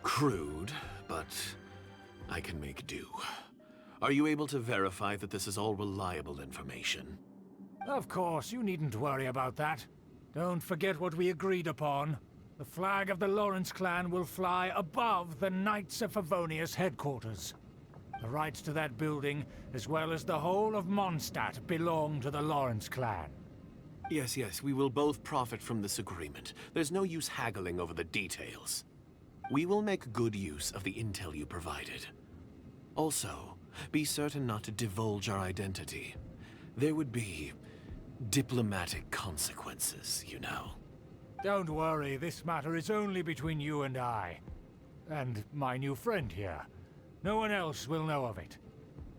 Crude, but I can make do. Are you able to verify that this is all reliable information? Of course, you needn't worry about that. Don't forget what we agreed upon. The flag of the Lawrence clan will fly above the Knights of Favonius headquarters. The rights to that building, as well as the whole of Mondstadt, belong to the Lawrence clan. Yes, we will both profit from this agreement. There's no use haggling over the details. We will make good use of the intel you provided. Also, be certain not to divulge our identity. There would be diplomatic consequences, you know. Don't worry, this matter is only between you and I. And my new friend here. No one else will know of it.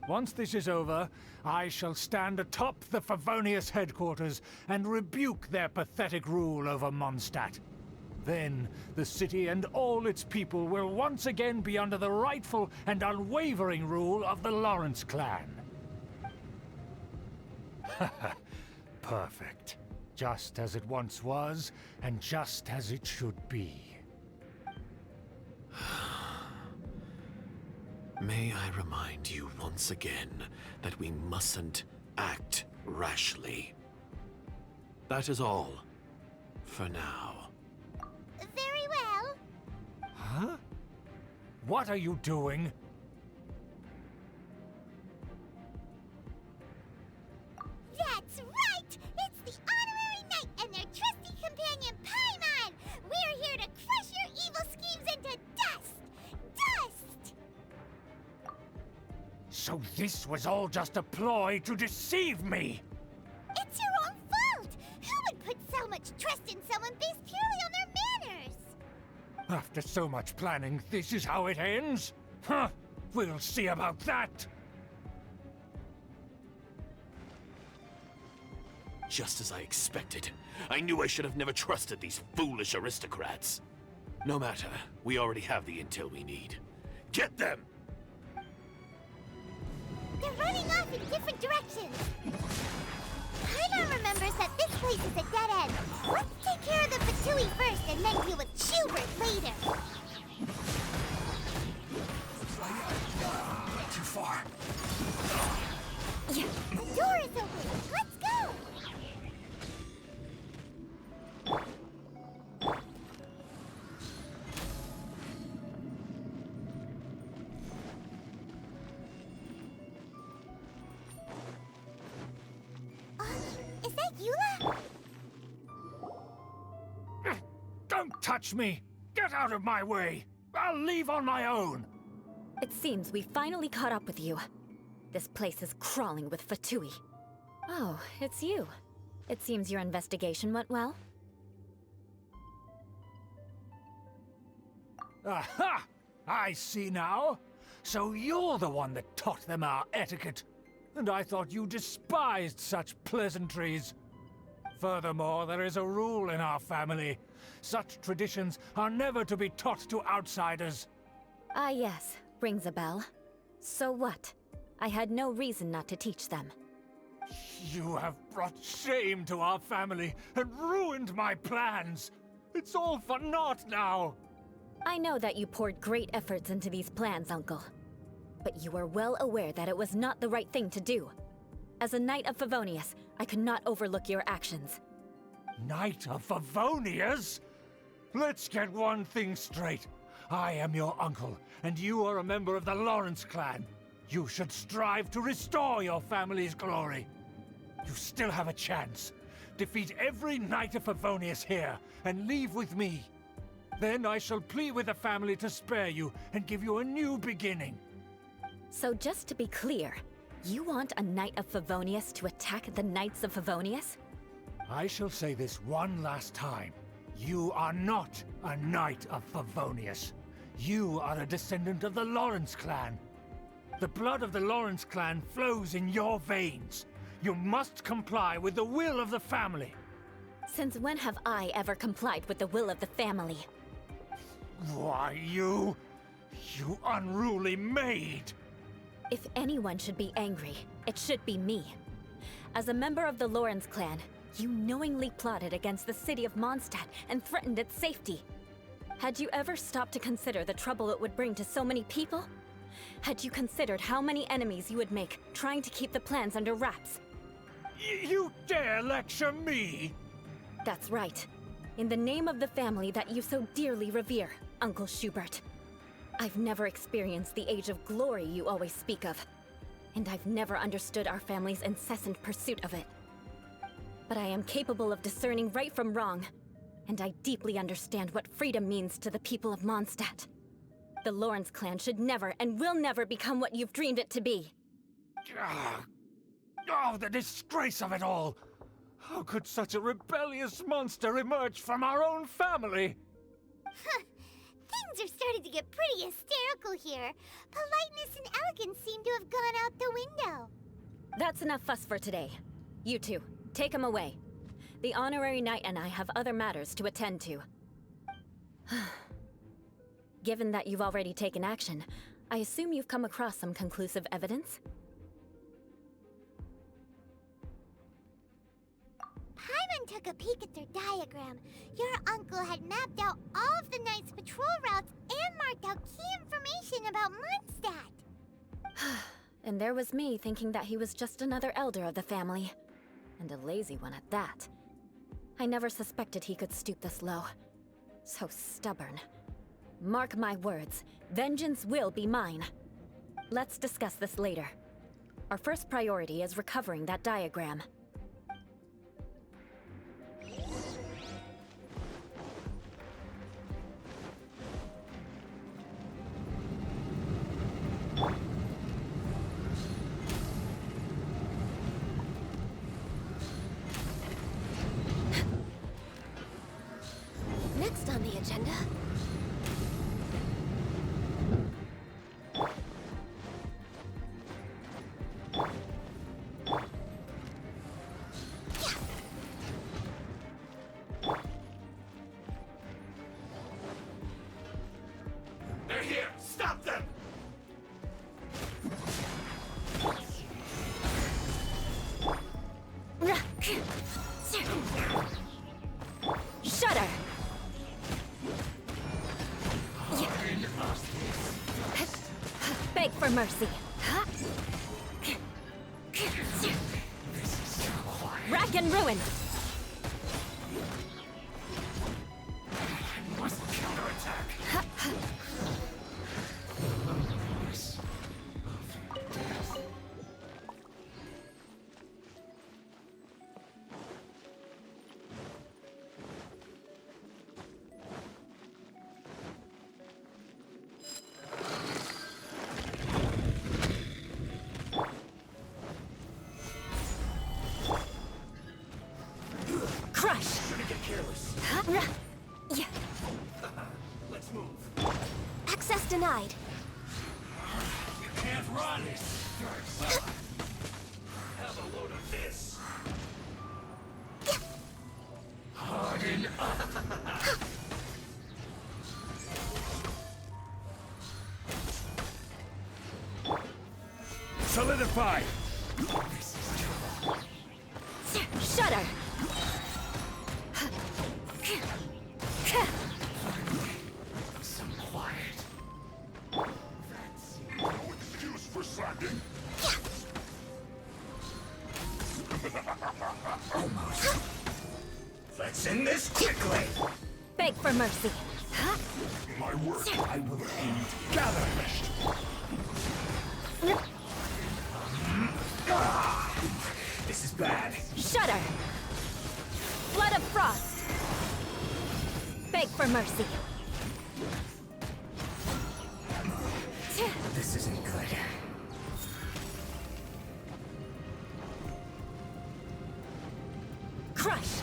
Once this is over, I shall stand atop the Favonius headquarters and rebuke their pathetic rule over Mondstadt. Then, the city and all its people will once again be under the rightful and unwavering rule of the Lawrence clan. Perfect. Just as it once was, and just as it should be. May I remind you once again that we mustn't act rashly. That is all, for now. Very well. Huh? What are you doing? That's right! It's the Honorary Knight and their trusty companion, Paimon! We're here to crush your evil schemes into dust! Dust! So this was all just a ploy to deceive me! It's your own fault! Who would put so much trust in someone based purely on their manners? After so much planning, this is how it ends? Huh! We'll see about that! Just as I expected. I knew I should have never trusted these foolish aristocrats. No matter, we already have the intel we need. Get them! They're running off in different directions. Paimon remembers that this place is a dead end. Let's take care of the Fatui first and then deal with Schubert later. Too far. The door is open. Let's go! Is that Eula? Don't touch me! Get out of my way! I'll leave on my own! It seems we finally caught up with you. This place is crawling with Fatui. Oh, it's you. It seems your investigation went well. Aha! I see now. So you're the one that taught them our etiquette. And I thought you despised such pleasantries. Furthermore, there is a rule in our family. Such traditions are never to be taught to outsiders. Ah yes, rings a bell. So what? I had no reason not to teach them. You have brought shame to our family and ruined my plans. It's all for naught now. I know that you poured great efforts into these plans, Uncle. But you were well aware that it was not the right thing to do. As a Knight of Favonius, I could not overlook your actions. Knight of Favonius? Let's get one thing straight. I am your uncle, and you are a member of the Lawrence clan. You should strive to restore your family's glory. You still have a chance. Defeat every Knight of Favonius here, and leave with me. Then I shall plead with the family to spare you and give you a new beginning. So just to be clear, you want a Knight of Favonius to attack the Knights of Favonius? I shall say this one last time. You are not a Knight of Favonius. You are a descendant of the Lawrence clan. The blood of the Lawrence clan flows in your veins. You must comply with the will of the family. Since when have I ever complied with the will of the family? Why, you unruly maid! If anyone should be angry, it should be me. As a member of the Lawrence clan, you knowingly plotted against the city of Mondstadt and threatened its safety. Had you ever stopped to consider the trouble it would bring to so many people? Had you considered how many enemies you would make trying to keep the plans under wraps? You dare lecture me? That's right. In the name of the family that you so dearly revere, Uncle Schubert. I've never experienced the age of glory you always speak of, and I've never understood our family's incessant pursuit of it. But I am capable of discerning right from wrong, and I deeply understand what freedom means to the people of Mondstadt. The Lawrence clan should never and will never become what you've dreamed it to be. Oh, the disgrace of it all! How could such a rebellious monster emerge from our own family? Things are starting to get pretty hysterical here. Politeness and elegance seem to have gone out the window. That's enough fuss for today. You two, take him away. The honorary knight and I have other matters to attend to. Given that you've already taken action, I assume you've come across some conclusive evidence? Paimon took a peek at their diagram. Your uncle had mapped out all of the Knight's patrol routes and marked out key information about Mondstadt. And there was me thinking that he was just another elder of the family. And a lazy one at that. I never suspected he could stoop this low. So stubborn. Mark my words, vengeance will be mine. Let's discuss this later. Our first priority is recovering that diagram. Next on the agenda. They're here! Stop them! Shudder! Beg for mercy. Rack and ruin! Must counterattack. Crush! Gonna get careless. Yeah. Let's move. Access denied. You can't run. Have a load of this. Harden up. Solidify. Shudder! Some quiet. That's no excuse for slacking. Almost. Let's end this quickly. Beg for mercy. My work, I will end. Gather. This is bad. Shudder! Blood of frost! Beg for mercy. This isn't good. Crush!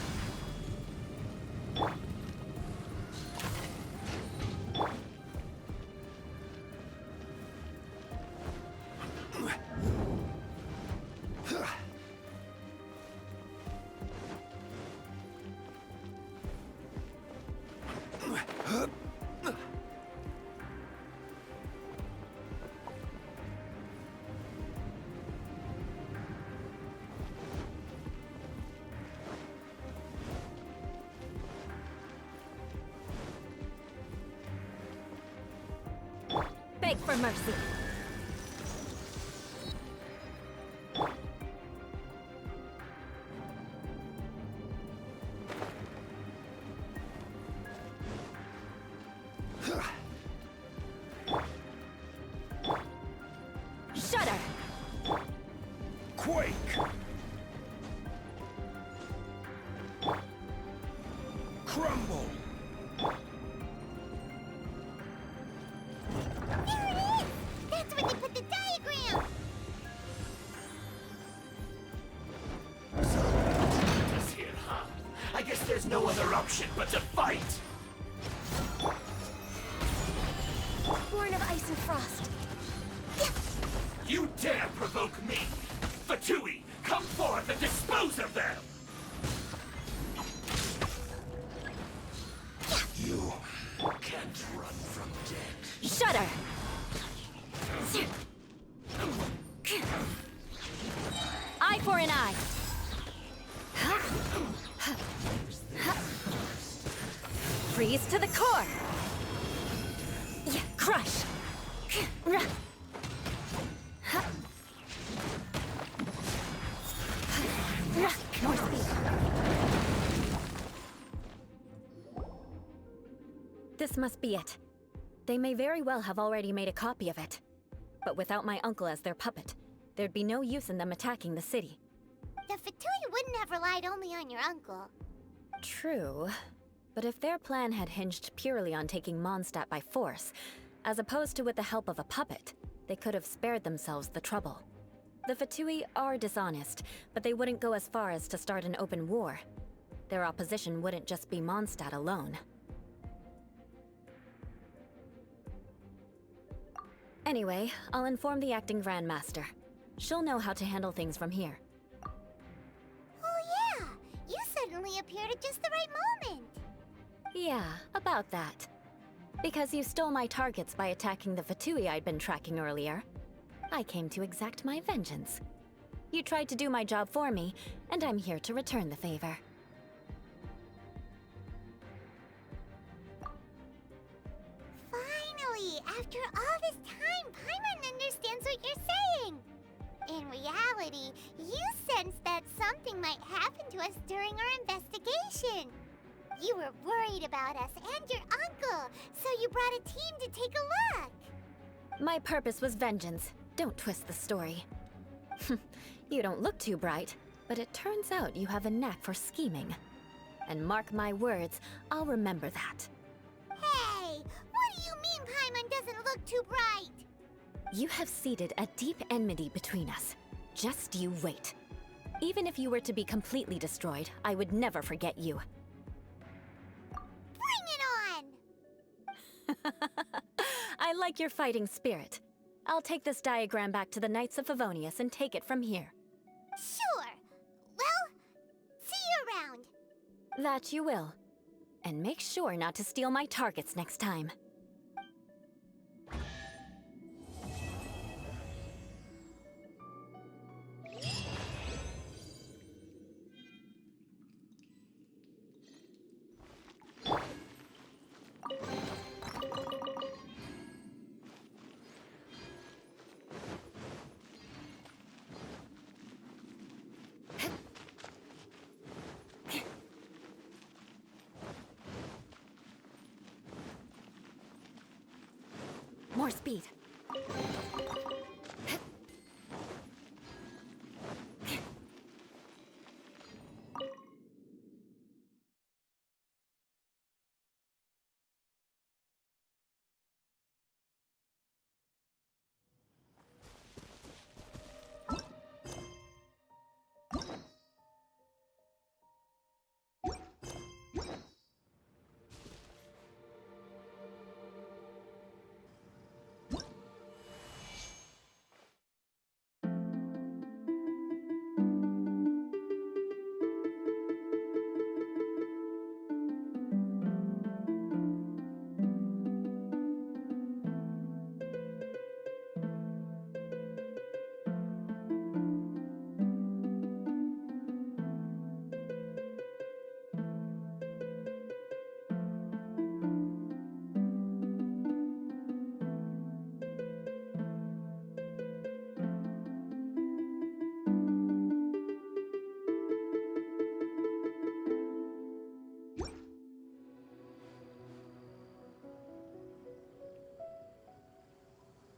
Beg for mercy. option but to fight! Born of ice and frost. You dare provoke me! Fatui, come forth and dispose of them! You can't run from death. Shudder! Eye for an eye. Freeze to the core. Crush. More speed. This must be it. They may very well have already made a copy of it. But without my uncle as their puppet, there'd be no use in them attacking the city. The Fatui wouldn't have relied only on your uncle. True. But if their plan had hinged purely on taking Mondstadt by force, as opposed to with the help of a puppet, they could have spared themselves the trouble. The Fatui are dishonest, but they wouldn't go as far as to start an open war. Their opposition wouldn't just be Mondstadt alone. Anyway, I'll inform the acting Grandmaster. She'll know how to handle things from here. Oh yeah! You suddenly appeared at just the right moment! Yeah, about that. Because you stole my targets by attacking the Fatui I'd been tracking earlier, I came to exact my vengeance. You tried to do my job for me, and I'm here to return the favor. Finally! After all this time, Paimon understands what you're saying! In reality, you sensed that something might happen to us during our investigation. You were worried about us and your uncle, so you brought a team to take a look. My purpose was vengeance. Don't twist the story. You don't look too bright, but it turns out you have a knack for scheming. And mark my words, I'll remember that. Hey, what do you mean Paimon doesn't look too bright? You have seeded a deep enmity between us. Just you wait. Even if you were to be completely destroyed, I would never forget you. Bring it on! I like your fighting spirit. I'll take this diagram back to the Knights of Favonius and take it from here. Sure. Well, see you around. That you will. And make sure not to steal my targets next time. More speed.